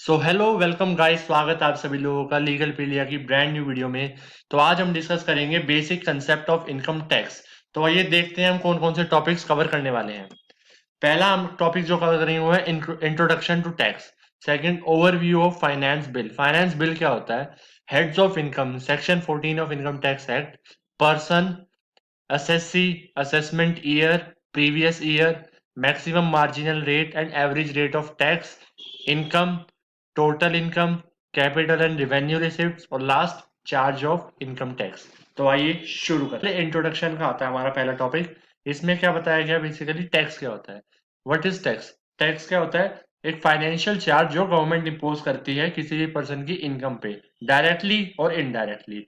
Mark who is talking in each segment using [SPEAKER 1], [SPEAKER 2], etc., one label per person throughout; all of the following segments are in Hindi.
[SPEAKER 1] सो हेलो वेलकम गाइस, स्वागत है आप सभी लोगों का लीगल पीडिया की ब्रांड न्यू वीडियो में। तो आज हम डिस्कस करेंगे basic concept of income tax. तो आइए देखते हैं हम कौन कौन से टॉपिक्स कवर करने वाले हैं। पहला हम टॉपिक जो कवर करेंगे वो है introduction to tax. Second, overview of finance bill. Finance bill क्या होता है? Heads of income, section 14 of income tax act, person, assessee, assessment year, previous year, maximum marginal rate and average rate of tax, income, total income, capital and revenue receipts और last charge of income tax. तो आइए शुरू करें। इंट्रोडक्शन का आता है हमारा पहला टॉपिक। इसमें क्या बताया गया, बेसिकली टैक्स क्या होता है। What is tax? टैक्स क्या होता है? एक फाइनेंशियल चार्ज जो गवर्नमेंट इम्पोज करती है किसी भी पर्सन की इनकम पे, डायरेक्टली और इनडायरेक्टली।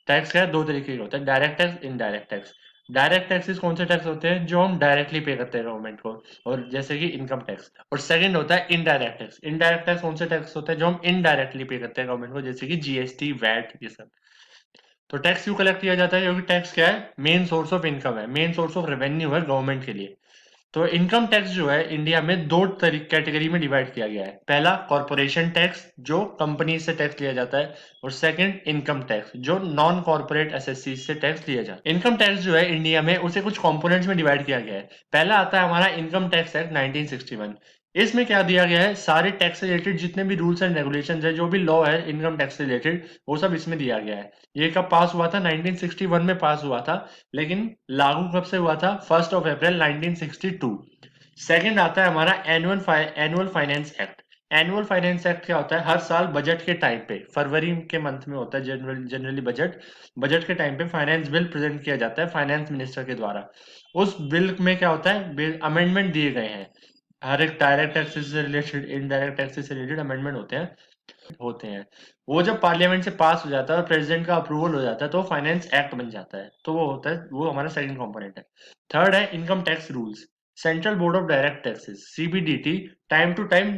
[SPEAKER 1] टैक्स क्या है? दो तरीके के होते हैं, direct tax, indirect tax. Direct taxes कौन से टैक्स होते हैं? जो हम डायरेक्टली पे करते हैं गवर्नमेंट को, और जैसे कि इनकम टैक्स। और सेकंड होता है इनडायरेक्ट टैक्स। इनडायरेक्ट टैक्स कौन से टैक्स होते हैं? जो हम इनडायरेक्टली पे करते हैं गवर्नमेंट को, जैसे कि जीएसटी, वैट, ये सब। तो टैक्स क्यों कलेक्ट किया जाता है? क्योंकि टैक्स क्या है? मेन सोर्स ऑफ इनकम है, मेन सोर्स ऑफ रेवेन्यू है गवर्नमेंट के लिए। तो इनकम टैक्स जो है इंडिया में दो कैटेगरी में डिवाइड किया गया है। पहला कॉर्पोरेशन टैक्स, जो कंपनी से टैक्स लिया जाता है, और सेकंड इनकम टैक्स, जो नॉन कॉर्पोरेट एसएससी से टैक्स लिया जाता है। इनकम टैक्स जो है इंडिया में, उसे कुछ कंपोनेंट्स में डिवाइड किया गया है। पहला आता है हमारा इनकम टैक्स एक्ट 1961। इसमें क्या दिया गया है? सारे टैक्स रिलेटेड जितने भी रूल्स एंड रेगुलेशंस है, जो भी लॉ है इनकम टैक्स रिलेटेड, वो सब इसमें दिया गया है। ये कब पास हुआ था? 1961 में पास हुआ था, लेकिन लागू कब से हुआ था? 1 अप्रैल 1962। सेकंड आता है हमारा annual finance act. Annual finance act क्या होता है? हर साल बजट के टाइम पे, फरवरी के मंथ में होता है जनरली बजट के टाइम पे फाइनेंस बिल प्रेजेंट किया जाता है फाइनेंस मिनिस्टर के द्वारा। उस बिल में क्या होता है? अमेंडमेंट दिए गए हैं। हर एक डायरेक्ट टैक्सेस से रिलेटेड, इनडायरेक्ट टैक्सेस से रिलेटेड अमेंडमेंट होते हैं। वो जब पार्लियामेंट से पास हो जाता है और प्रेसिडेंट का अप्रूवल हो जाता है, तो फाइनेंस एक्ट बन जाता है। तो वो होता है, वो हमारा सेकंड कंपोनेंट है। थर्ड है income tax rules. Central board of direct taxes, CBDT, time to time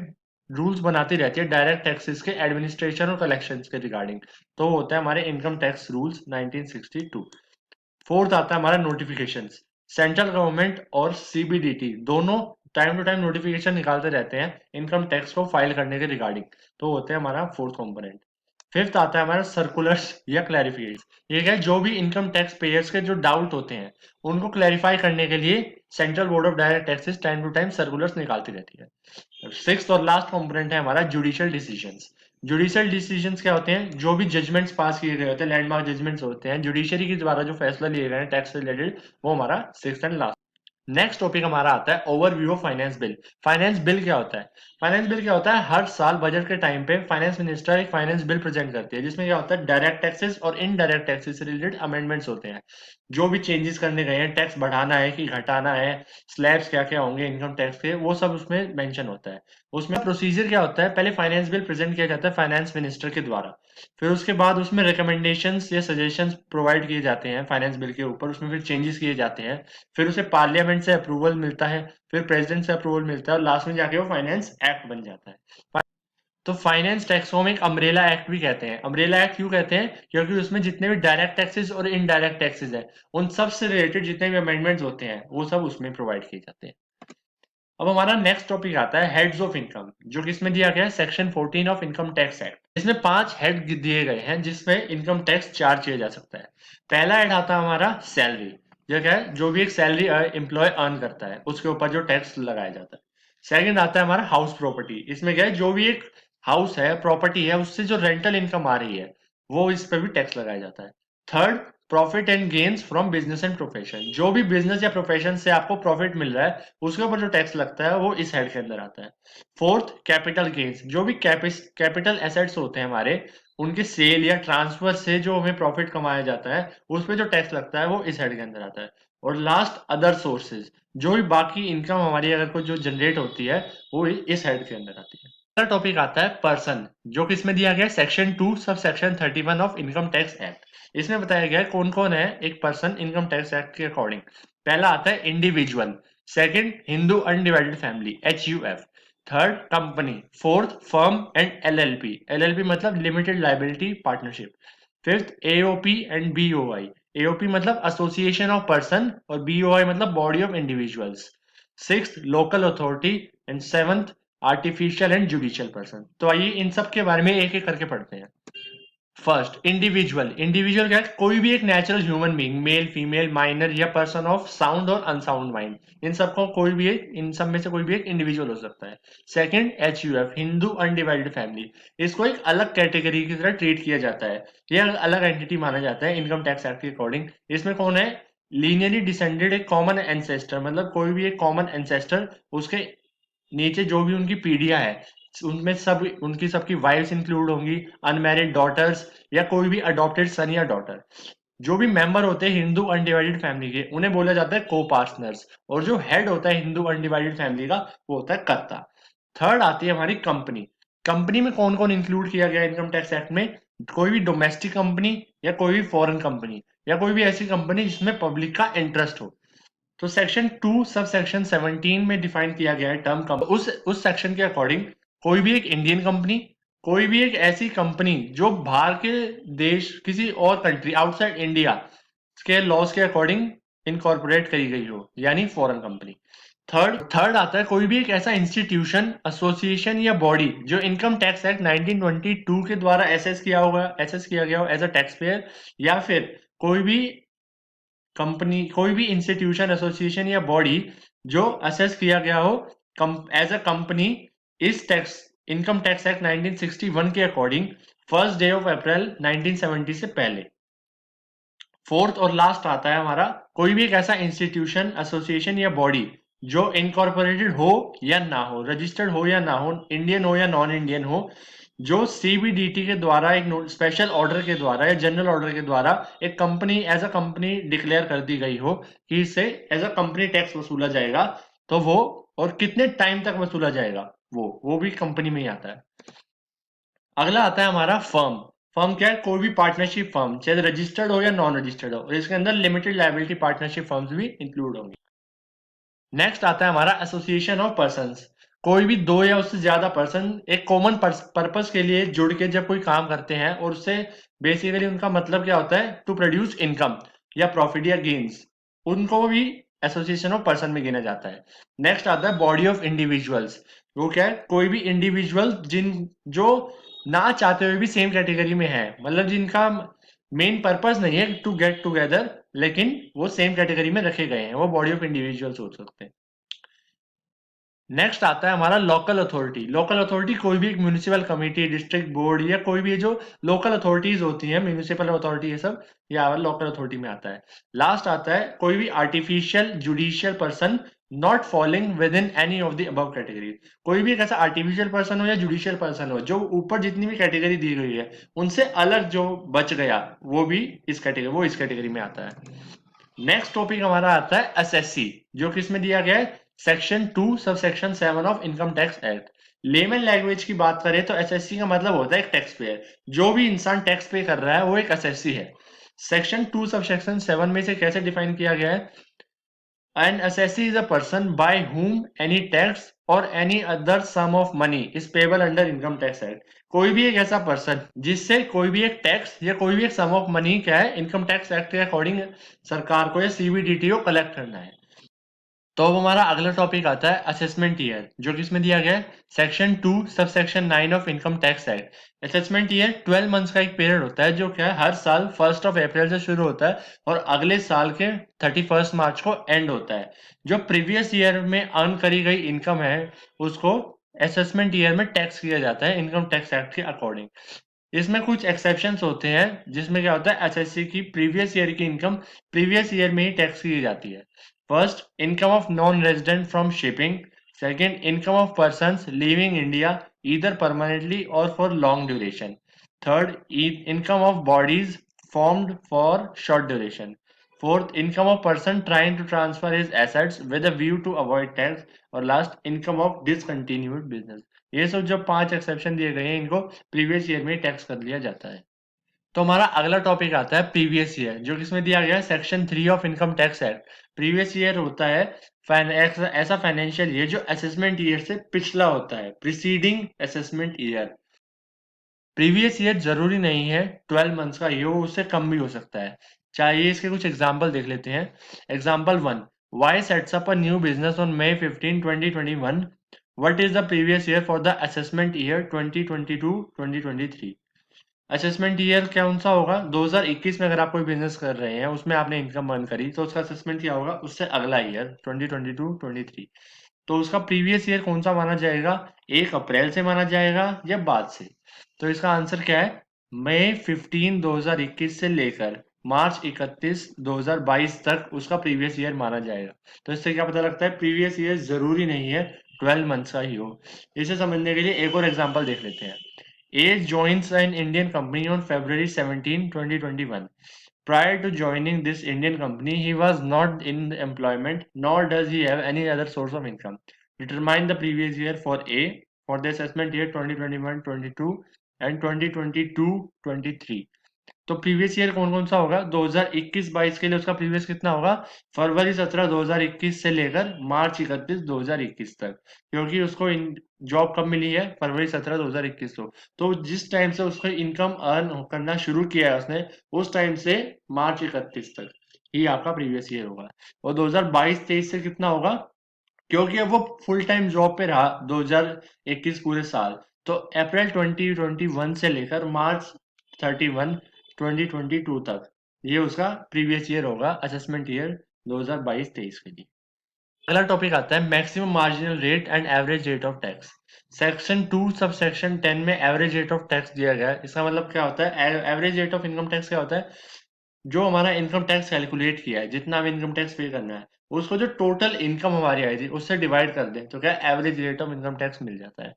[SPEAKER 1] rules बनाती रहती है डायरेक्ट टैक्सेस के एडमिनिस्ट्रेशन और कलेक्शन के रिगार्डिंग। तो वो होता है हमारे इनकम टैक्स रूल्स 1962। फोर्थ आता है हमारा नोटिफिकेशंस। सेंट्रल गवर्नमेंट और सीबीडीटी दोनों टाइम टू टाइम नोटिफिकेशन निकालते रहते हैं इनकम टैक्स को फाइल करने के रिगार्डिंग। तो होते हैं हमारा फोर्थ कंपोनेंट। फिफ्थ आता है हमारा सर्कुलर्स या क्लैरिफिकेशन। ये क्या है? जो भी इनकम टैक्स पेयर्स के जो डाउट होते हैं, उनको क्लैरिफाई करने के लिए central board of direct taxes time to time circulars निकालती रहती है। सिक्स्थ और लास्ट कंपोनेंट है हमारा जुडिशियल डिसीजंस। जुडिशियल डिसीजंस क्या होते हैं? जो भी जजमेंट्स पास किए गए होते हैं, लैंडमार्क जजमेंट्स होते हैं, जुडिशरी के द्वारा जो फैसला लिए गए हैं टैक्स से रिलेटेड, वो हमारा sixth and last. Next topic हमारा आता है overview of finance bill. Finance bill क्या होता है? फाइनेंस बिल क्या होता है? हर साल बजट के टाइम पे फाइनेंस मिनिस्टर एक फाइनेंस बिल प्रेजेंट करती है, जिसमें क्या होता है? डायरेक्ट टैक्सेस और इनडायरेक्ट टैक्सेस से रिलेटेड अमेंडमेंट्स होते हैं। जो भी चेंजेस करने गए हैं, टैक्स बढ़ाना है कि घटाना है, स्लैब्स क्या क्या होंगे इनकम टैक्स के, वो सब उसमें मेंशन होता है। उसमें प्रोसीजर क्या होता है? पहले फाइनेंस बिल प्रेजेंट किया जाता है फाइनेंस मिनिस्टर के द्वारा। फिर उसके बाद उसमें रिकमेंडेशंस या सजेशंस प्रोवाइड किए जाते हैं फाइनेंस बिल के ऊपर, उसमें फिर चेंजेस किए जाते हैं। फिर उसे पार्लियामेंट से अप्रूवल मिलता है, फिर प्रेसिडेंट से अप्रूवल मिलता है, और लास्ट में जाके वो फाइनेंस एक्ट बन जाता है। तो फाइनेंस टैक्स को हम एक अम्ब्रेला एक्ट भी कहते हैं। अम्ब्रेला एक्ट क्यों कहते हैं? क्योंकि उसमें जितने भी डायरेक्ट टैक्सेस और इनडायरेक्ट टैक्सेस है, उन सब से रिलेटेड जितने भी अमेंडमेंट्स होते हैं, वो सब उसमें प्रोवाइड किए जाते हैं। अब हमारा नेक्स्ट टॉपिक आता है हेड्स ऑफ इनकम, जो किसमें दिया गया है? Section 14 of income tax act. इसमें 5 हेड दिए गए हैं जिसमें इनकम टैक्स चार्ज किया जा सकता है। पहला हेड आता है हमारा सैलरी। जो क्या है? जो भी एक सैलरी एम्प्लॉय अर्न करता है, उसके ऊपर जो टैक्स लगाया जाता है। सेकंड आता है हमारा हाउस प्रॉपर्टी। इसमें क्या है? जो भी एक हाउस है, प्रॉपर्टी है, उससे जो रेंटल इनकम आ रही है, वो इस पर भी टैक्स लगाया जाता है। Third, profit and gains from business and profession. जो भी बिजनेस या प्रोफेशन से आपको प्रॉफिट मिल रहा है, उसके ऊपर जो टैक्स लगता है, वो इस हेड के अंदर आता है। Fourth, capital gains. जो भी कैपिटल एसेट्स होते हैं हमारे, उनके सेल या ट्रांसफर से जो हमें प्रॉफिट कमाया जाता है, उस पर जो टैक्स लगता है, वो इस हेड के अंदर आता है। और लास्ट, अदर सोर्सेज। जो भी बाकी इनकम हमारी अगर कोई जो जनरेट होती है, वो इस हेड के अंदर आती है। अगला टॉपिक आता है पर्सन, जो कि इसमें दिया गया है section 2 sub section 31 of income tax act. इसमें बताया गया है कौन कौन है एक पर्सन इनकम टैक्स एक्ट के अकॉर्डिंग। पहला आता है individual. Second, Hindu undivided family, HUF। Third, company. Fourth, firm and LLP। LLP मतलब limited liability partnership. Fifth, AOP and BOI। AOP मतलब एसोसिएशन ऑफ पर्सन, और BOI मतलब body of individuals. Sixth, local authority. And seventh, artificial and judicial person. तो आइए इन सब के बारे में एक एक करके पढ़ते हैं। First, individual. इंडिविजुअल क्या है? कोई भी एक natural human being, male, female, minor या पर्सन ऑफ साउंड और अनसाउंड माइंड, इन सबको कोई भी एक, इन सब में से कोई भी एक इंडिविजुअल हो सकता है। Second, HUF, Hindu undivided family. इसको एक अलग कैटेगरी की तरह ट्रीट किया जाता है, यह अलग एंटिटी माना जाता है इनकम टैक्स एक्ट के अकॉर्डिंग। इसमें कौन है? लीनियरली डिसेंडेड एक कॉमन एंसेस्टर, मतलब कोई भी एक कॉमन एंसेस्टर, उसके नीचे जो भी उनकी पीढ़ियां है उनमें सब उनकी सबकी वाइफ्स इंक्लूड होंगी, अनमैरिड डॉटर्स या कोई भी अडॉप्टेड सन या डॉटर। जो भी मेंबर होते हैं हिंदू अनडिवाइडेड फैमिली के, उन्हें बोला जाता है को पार्टनर्स। और जो हेड होता है हिंदू अनडिवाइडेड फैमिली का, वो होता है कर्ता। थर्ड आती है हमारी कंपनी। कंपनी में कौन कौन इंक्लूड किया गया इनकम टैक्स एक्ट में? कोई भी डोमेस्टिक कंपनी या कोई भी फॉरेन कंपनी या कोई भी ऐसी कंपनी जिसमें पब्लिक का इंटरेस्ट हो। तो सेक्शन 2 सब सेक्शन 17 में डिफाइन किया गया है टर्म उस सेक्शन के अकॉर्डिंग कोई भी एक इंडियन कंपनी, कोई भी एक ऐसी कंपनी जो बाहर के देश किसी और कंट्री आउटसाइड इंडिया के लॉज के अकॉर्डिंग इनकॉर्पोरेट करी गई हो, यानी फॉरेन कंपनी। थर्ड आता है कोई भी एक ऐसा इंस्टीट्यूशन, एसोसिएशन या बॉडी जो इनकम टैक्स एक्ट 1922 के द्वारा एसेस किया गया हो एज अ टैक्स पेयर, या फिर कोई भी कंपनी, कोई भी इंस्टीट्यूशन, एसोसिएशन या बॉडी जो असेस किया गया हो एज अ कंपनी इस टैक्स इनकम टैक्स एक्ट 1961 के according first day of April 1970 से पहले। फोर्थ और लास्ट आता है हमारा कोई भी एक ऐसा इंस्टीट्यूशन, एसोसिएशन या बॉडी जो इनकॉर्पोरेटेड हो या ना हो, रजिस्टर्ड हो या ना हो, इंडियन हो या नॉन इंडियन हो, जो सीबीडीटी के द्वारा एक स्पेशल ऑर्डर के द्वारा या जनरल ऑर्डर के द्वारा एक company as a company declare कर दी गई हो कि इससे एज अ कंपनी टैक्स वसूला जाएगा, तो वो और कितने टाइम तक वसूला जाएगा वो भी कंपनी में ही आता है। अगला आता है हमारा फर्म। फर्म क्या है? कोई भी पार्टनरशिप फर्म, चाहे रजिस्टर्ड हो या नॉन रजिस्टर्ड हो, और इसके अंदर लिमिटेड लायबिलिटी पार्टनरशिप फर्म्स भी इंक्लूड होंगी। नेक्स्ट आता है हमारा एसोसिएशन ऑफ पर्संस। कोई भी दो या उससे ज्यादा पर्सन एक कॉमन पर्पस के लिए जुड़ के जब कोई काम करते हैं और उससे बेसिकली उनका मतलब क्या होता है? टू प्रोड्यूस इनकम या प्रॉफिट या गेन्स, उनको भी एसोसिएशन ऑफ पर्सन में गिना जाता है। नेक्स्ट आता है बॉडी ऑफ इंडिविजुअल्स। वो क्या है? कोई भी इंडिविजुअल जो ना चाहते हुए भी सेम कैटेगरी में है, मतलब जिनका मेन पर्पस नहीं है टू गेट टुगेदर, लेकिन वो सेम कैटेगरी में रखे गए हैं, वो बॉडी ऑफ इंडिविजुअल्स हो सकते हैं। नेक्स्ट आता है हमारा लोकल अथॉरिटी। लोकल अथॉरिटी कोई भी एक म्यूनिसिपल कमेटी, डिस्ट्रिक्ट बोर्ड या कोई भी जो लोकल अथॉरिटीज होती हैं, म्यूनिसिपल अथॉरिटी, ये सब ये लोकल अथॉरिटी में आता है। लास्ट आता है कोई भी artificial judicial person not falling with in any of the above category. कोई भी एक ऐसा आर्टिफिशियल पर्सन हो या जुडिशियल पर्सन हो जो ऊपर जितनी भी कैटेगरी दी गई है उनसे अलग जो बच गया, वो इस कैटेगरी में आता है। नेक्स्ट टॉपिक हमारा आता है एसएससी, जो किसमें दिया गया है? Section 2 sub section 7 of income tax act. Layman language की बात करें तो एसएससी का मतलब होता है एक टैक्स पेयर। जो भी इंसान टैक्स पे कर रहा है वो एक एसएससी है। सेक्शन 2 सब सेक्शन 7 में से कैसे डिफाइन किया गया है? An assessee is a person by whom any tax or any other sum of money is payable under income tax act। कोई भी एक ऐसा पर्सन जिससे कोई भी एक टैक्स या कोई भी एक सम ऑफ मनी क्या है इनकम टैक्स एक्ट के अकॉर्डिंग सरकार को या सीबीडीटी को कलेक्ट करना है। तो अब हमारा अगला टॉपिक आता है असेसमेंट ईयर, जो कि इसमें दिया गया है section 2 sub section 9 of income tax act. Assessment year 12 months का एक पीरियड होता है जो क्या है हर साल 1 अप्रैल से शुरू होता है और अगले साल के 31 मार्च को एंड होता है। जो प्रीवियस ईयर में अर्न करी गई इनकम है उसको असेसमेंट ईयर में टैक्स किया जाता है इनकम टैक्स एक्ट के अकॉर्डिंग। इसमें कुछ एक्सेप्शंस होते हैं जिसमें क्या होता है एसएससी की प्रीवियस ईयर की इनकम प्रीवियस ईयर में ही टैक्स की जाती है। First, income of non resident from shipping. Second, income of persons living India either permanently और for long duration. Third, income of bodies formed for short duration. Fourth, income of person trying to transfer his assets with a view to avoid tax. और last, income of discontinued business. ये सब जो 5 एक्सेप्शन दिए गए हैं इनको प्रीवियस ईयर में टैक्स कर लिया जाता है। तो हमारा अगला टॉपिक आता है प्रीवियस ईयर, जो किसमें दिया गया है section 3 of income tax act. Previous year होता है ऐसा फाइनेंशियल ईयर जो असेसमेंट ईयर से पिछला होता है, preceding assessment year. Previous year जरूरी नहीं है 12 मंथ्स का ये हो, उससे कम भी हो सकता है। चाहिए इसके कुछ एग्जाम्पल देख लेते हैं। Example 1, Y sets up a new business on May 15, 2021। What is the previous year for the assessment year 2022-2023? Assessment year कौन सा होगा? 2021 में अगर आप कोई बिजनेस कर रहे हैं, उसमें आपने इनकम अर्न करी, तो उसका असेसमेंट क्या होगा? उससे अगला ईयर 2022-23। तो उसका प्रीवियस ईयर कौन सा माना जाएगा? 1 अप्रैल से माना जाएगा या बाद से? तो इसका आंसर क्या है? मई 15 2021 से लेकर मार्च 31 2022 तक उसका प्रीवियस ईयर माना जाएगा। तो इससे क्या पता लगता है? प्रीवियस ईयर जरूरी नहीं है 12 मंथ्स का ही हो। इसे समझने के लिए एक और एग्जांपल देख लेते हैं। A joins an Indian company on February 17, 2021. Prior to joining this Indian company, he was not in employment, nor does he have any other source of income. Determine the previous year for A for the assessment year 2021-22 and 2022-23. तो प्रीवियस ईयर कौन कौन सा होगा? 2021-22 के लिए उसका प्रीवियस कितना होगा? फरवरी 17 2021 से लेकर मार्च 31 2021 तक, क्योंकि उसको जॉब कब मिली है? फरवरी 17 2021 को। तो जिस टाइम से उसको इनकम अर्न करना शुरू किया है उसने, उस टाइम से मार्च 31 तक ही आपका प्रीवियस ईयर होगा। और 2022-23 से कितना होगा? क्योंकि अब वो फुल टाइम जॉब पे रहा 2021 पूरे साल, तो अप्रैल 2021 से लेकर मार्च 31 2022 तक ये उसका प्रीवियस ईयर होगा, असेसमेंट ईयर 2022-23 के लिए। अगला टॉपिक आता है maximum marginal rate and average rate of tax. Section 2 sub section 10 में एवरेज रेट ऑफ टैक्स दिया गया है। इसका मतलब क्या होता है? Average rate of income tax क्या होता है? जो हमारा इनकम टैक्स कैलकुलेट किया है, जितना हमें इनकम टैक्स पे करना है, उसको जो टोटल इनकम हमारी आई थी उससे डिवाइड कर दें तो क्या average rate of income tax मिल जाता है।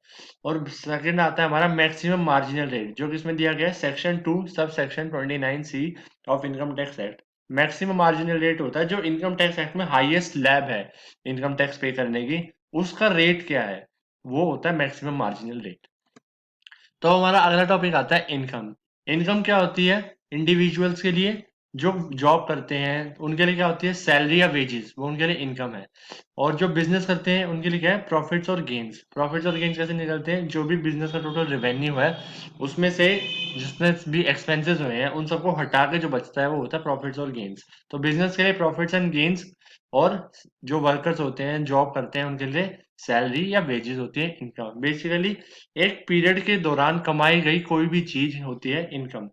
[SPEAKER 1] और सेकंड आता है हमारा मैक्सिमम मार्जिनल रेट, जो किसमें दिया गया है? Section 2 sub section 29C of income tax act. Maximum marginal rate होता है जो इनकम टैक्स एक्ट में हाईएस्ट स्लैब है इनकम टैक्स पे करने की, उसका रेट क्या है? वो होता है मैक्सिमम मार्जिनल रेट। तो हमारा अगला टॉपिक आता है इनकम। इनकम क्या होती है? इंडिविजुअल्स के लिए जो जॉब करते हैं उनके लिए क्या होती है? सैलरी या वेजेस, वो उनके लिए इनकम है। और जो बिजनेस करते हैं उनके लिए क्या है? प्रॉफिट्स और गेन्स। प्रॉफिट्स और गेन्स कैसे निकलते हैं? जो भी बिजनेस का टोटल रेवेन्यू है उसमें से जितने भी एक्सपेंसेस हुए हैं उन सबको हटा के जो बचता है वो होता है प्रॉफिट्स और गेन्स। तो बिजनेस के लिए प्रॉफिट्स एंड गेन्स, और जो वर्कर्स होते हैं जॉब करते हैं उनके लिए सैलरी या वेजेस होती है इनकम। बेसिकली एक पीरियड के दौरान कमाई गई कोई भी चीज होती है इनकम।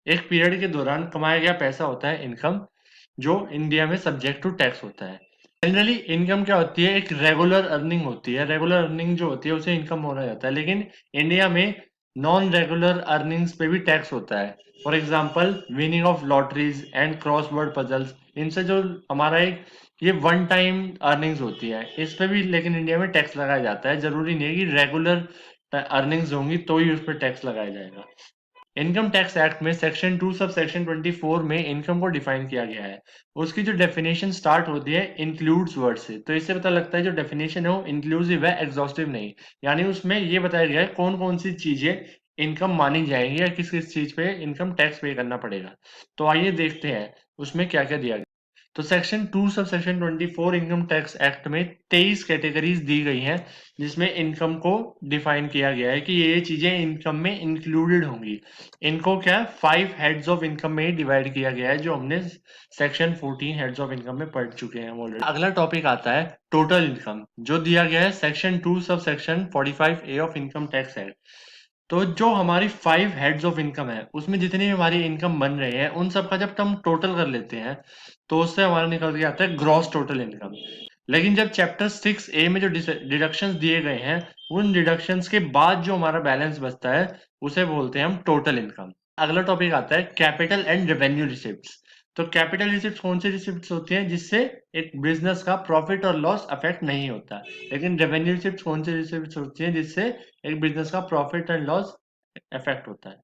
[SPEAKER 1] एक पीरियड के दौरान कमाया गया पैसा होता है इनकम, जो इंडिया में सब्जेक्ट टू टैक्स होता है। जनरली इनकम क्या होती है? एक रेगुलर अर्निंग होती है। रेगुलर अर्निंग जो होती है उसे इनकम बोला जाता है, लेकिन इंडिया में नॉन रेगुलर अर्निंग्स पे भी टैक्स होता है। For example winning of lotteries and cross word puzzles, इनसे जो हमारा एक ये वन टाइम अर्निंग्स होती है इस पे भी लेकिन इंडिया में टैक्स लगाया जाता है। जरूरी नहीं है कि रेगुलर अर्निंग्स होंगी तो ही उस पर टैक्स लगाया जाएगा। इनकम टैक्स एक्ट में सेक्शन 2 सब सेक्शन 24 में इनकम को डिफाइन किया गया है। उसकी जो डेफिनेशन स्टार्ट होती है इंक्लूड्स वर्ड से, तो इससे पता लगता है जो डेफिनेशन है वो इंक्लूसिव है, एग्जॉस्टिव नहीं। यानी उसमें ये बताया गया है कौन कौन सी चीजें इनकम मानी जाएंगी या किस किस चीज पे इनकम टैक्स पे करना पड़ेगा। तो आइए देखते हैं उसमें क्या क्या दिया गया। तो section 2 sub section 24 income tax act में 23 कैटेगरीज दी गई हैं, जिसमें इनकम को डिफाइन किया गया है कि ये चीजें इनकम में इंक्लूडेड होंगी। इनको क्या 5 हेड्स ऑफ इनकम में डिवाइड किया गया है, जो हमने सेक्शन 14 हेड्स ऑफ इनकम में पढ़ चुके हैं ऑलरेडी। अगला टॉपिक आता है टोटल इनकम, जो दिया गया है section 2 sub section 45A of income tax act. तो जो हमारी 5 हेड्स ऑफ इनकम है उसमें जितनी भी हमारी इनकम बन रही है उन सब का जब हम टोटल कर लेते हैं तो उससे हमारा निकल के आता है ग्रॉस टोटल इनकम। लेकिन जब चैप्टर 6A में जो डिडक्शंस दिए गए हैं उन डिडक्शंस के बाद जो हमारा बैलेंस बचता है उसे बोलते हैं हम टोटल इनकम। अगला टॉपिक आता है कैपिटल एंड रेवेन्यू रिसिप्ट्स। तो कैपिटल रिसिप्ट्स कौन सी रिसिप्ट्स होती हैं? जिससे एक बिजनेस का प्रॉफिट और लॉस अफेक्ट नहीं होता। लेकिन रेवेन्यू रिसिप्ट्स कौन सी रिसिप्ट्स होती हैं? जिससे एक बिजनेस का प्रॉफिट एंड लॉस इफेक्ट होता है।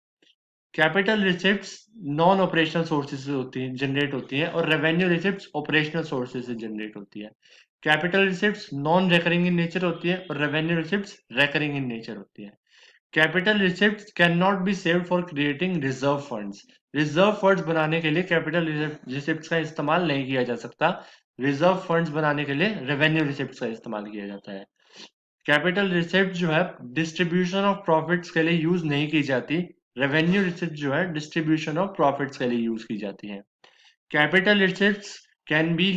[SPEAKER 1] Capital receipts non operational sources से होती हैं, जनरेट होती हैं, और रेवेन्यू रिसिप्ट्स ऑपरेशनल सोर्सेज से जनरेट होती है। Capital receipts non recurring in nature होती है और revenue receipts recurring in nature होती है। Capital receipts can not be saved for creating reserve funds. Reserve funds बनाने के लिए कैपिटल रिसिप्ट्स का इस्तेमाल नहीं किया जा सकता। रिजर्व फंड्स बनाने के लिए रेवेन्यू रिसिप्ट्स का इस्तेमाल किया जाता है। कैपिटल रिसिप्ट जो है डिस्ट्रीब्यूशन ऑफ प्रॉफिट्स के लिए यूज नहीं की जाती। रेवेन्यू रिसिप्ट जो है डिस्ट्रीब्यूशन ऑफ प्रॉफिट्स के लिए यूज की जाती है। Capital receipts can be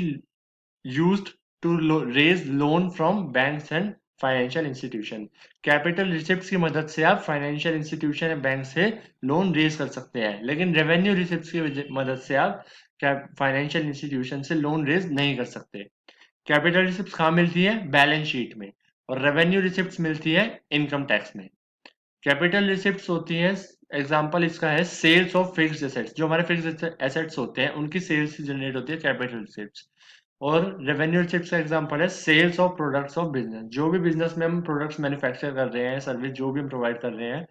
[SPEAKER 1] used to raise loan from banks and financial institution. Capital receipts की मदद से आप फाइनेंशियल इंस्टीट्यूशन या बैंक से लोन रेज कर सकते हैं, लेकिन रेवेन्यू रिसिप्ट्स की मदद से आप फाइनेंशियल इंस्टीट्यूशन से लोन रेज नहीं कर सकते। कैपिटल रिसिप्ट्स कहाँ मिलती है? बैलेंस शीट में। और रेवेन्यू रिसिप्ट्स मिलती है इनकम टैक्स में। कैपिटल रिसिप्ट्स होती हैं, एग्जांपल इसका है सेल्स ऑफ फिक्स्ड एसेट्स। जो हमारे फिक्स्ड एसेट्स होते हैं उनकी सेल्स से जनरेट होती है कैपिटल रिसिप्ट्स। और रेवेन्यू रिसिप्ट्स का एग्जांपल है sales of products of business. जो भी बिजनेस में हम प्रोडक्ट्स मैन्युफैक्चर कर रहे हैं, सर्विस जो भी हम प्रोवाइड कर रहे हैं,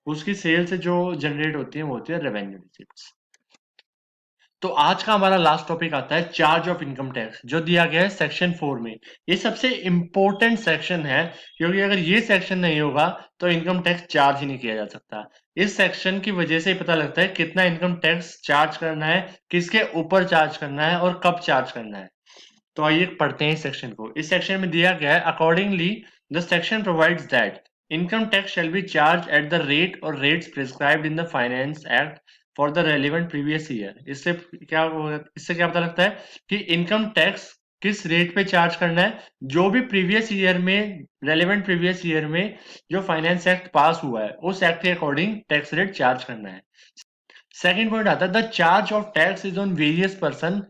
[SPEAKER 1] उसकी सेल से जो जनरेट होती है वो होती है रेवेन्यू रिसिप्ट्स। तो आज का हमारा लास्ट टॉपिक आता है चार्ज ऑफ इनकम टैक्स, जो दिया गया है सेक्शन 4 में। ये सबसे इंपॉर्टेंट सेक्शन है, क्योंकि अगर ये सेक्शन नहीं होगा तो इनकम टैक्स चार्ज ही नहीं किया जा सकता। इस सेक्शन की वजह से ही पता लगता है कितना इनकम टैक्स चार्ज करना है, किसके ऊपर चार्ज करना है और कब चार्ज करना है। तो आइए पढ़ते हैं इस सेक्शन को। इस सेक्शन में दिया गया है, accordingly the section provides that income tax shall be charged at the rate और rates prescribed in the finance act for the relevant previous year. इससे क्या पता लगता है कि इनकम टैक्स किस रेट पे चार्ज करना है, जो भी प्रीवियस ईयर में, रेलिवेंट प्रीवियस ईयर में जो फाइनेंस एक्ट पास हुआ है उस एक्ट के अकॉर्डिंग टैक्स रेट चार्ज करना है। सेकेंड पॉइंट आता है the charge of tax is on various person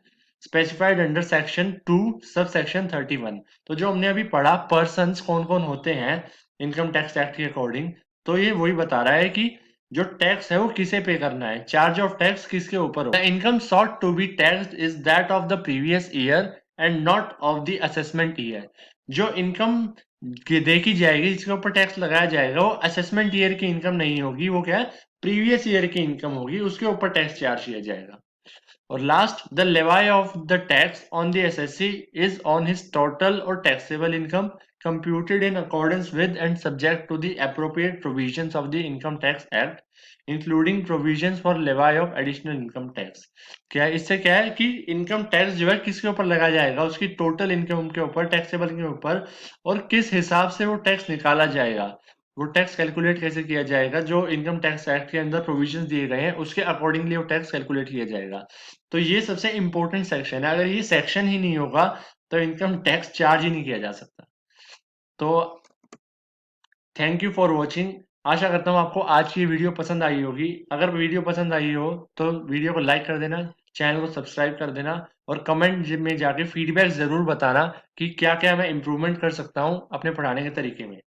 [SPEAKER 1] specified under section 2 sub section 31। तो जो हमने अभी पढ़ा पर्सन्स कौन कौन होते हैं इनकम टैक्स एक्ट के अकॉर्डिंग, तो ये वही बता रहा है कि जो टैक्स है वो किसे पे करना है, चार्ज ऑफ टैक्स किसके ऊपर हो। The income sought to be taxed is that of the previous year and not of the assessment year. जो इनकम देखी जाएगी, जिसके ऊपर टैक्स लगाया जाएगा, वो असेसमेंट ईयर की इनकम नहीं होगी, वो क्या है, प्रीवियस ईयर की इनकम होगी, उसके ऊपर टैक्स चार्ज किया जाएगा। और last, the levy of the tax on the assessee is on his total और taxable income computed in accordance with and subject to the appropriate provisions of the Income Tax Act, including provisions for levy of additional income tax। क्या है इससे, क्या है कि इनकम टैक्स जो है किसके ऊपर लगाया जाएगा, उसकी टोटल इनकम के ऊपर, टैक्सेबल के ऊपर, और किस हिसाब से वो टैक्स निकाला जाएगा, वो टैक्स कैलकुलेट कैसे किया जाएगा, जो इनकम टैक्स एक्ट के अंदर प्रोविजंस दिए गए हैं उसके अकॉर्डिंगली वो टैक्स कैलकुलेट किया जाएगा। तो ये सबसे इंपॉर्टेंट सेक्शन है। अगर ये सेक्शन ही नहीं होगा तो इनकम टैक्स चार्ज ही नहीं किया जा सकता। तो थैंक यू फॉर वॉचिंग। आशा करता हूँ आपको आज की वीडियो पसंद आई होगी। अगर वीडियो पसंद आई हो तो वीडियो को लाइक कर देना, चैनल को सब्सक्राइब कर देना, और कमेंट में जाके फीडबैक जरूर बताना कि क्या क्या मैं इम्प्रूवमेंट कर सकता हूँ अपने पढ़ाने के तरीके में।